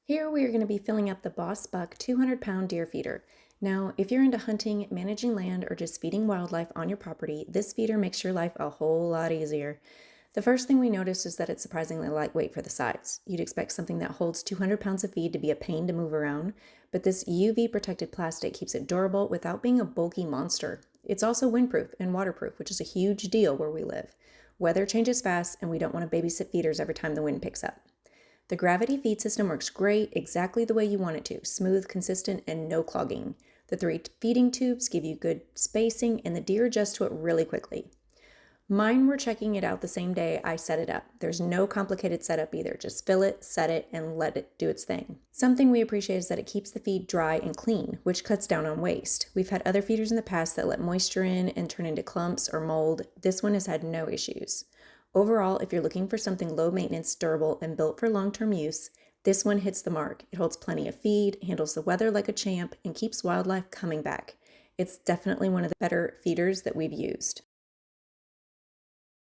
Here we are going to be filling up the Boss Buck 200-pound deer feeder. Now, if you're into hunting, managing land, or just feeding wildlife on your property, this feeder makes your life a whole lot easier. The first thing we noticed is that it's surprisingly lightweight for the size. You'd expect something that holds 200 pounds of feed to be a pain to move around, but this UV-protected plastic keeps it durable without being a bulky monster. It's also windproof and waterproof, which is a huge deal where we live. Weather changes fast, and we don't want to babysit feeders every time the wind picks up. The gravity feed system works great, exactly the way you want it to, smooth, consistent, and no clogging. The 3 feeding tubes give you good spacing, and the deer adjust to it really quickly. Mine were checking it out the same day I set it up. There's no complicated setup either. Just fill it, set it, and let it do its thing. Something we appreciate is that it keeps the feed dry and clean, which cuts down on waste. We've had other feeders in the past that let moisture in and turn into clumps or mold. This one has had no issues. Overall, if you're looking for something low maintenance, durable, and built for long-term use, this one hits the mark. It holds plenty of feed, handles the weather like a champ, and keeps wildlife coming back. It's definitely one of the better feeders that we've used.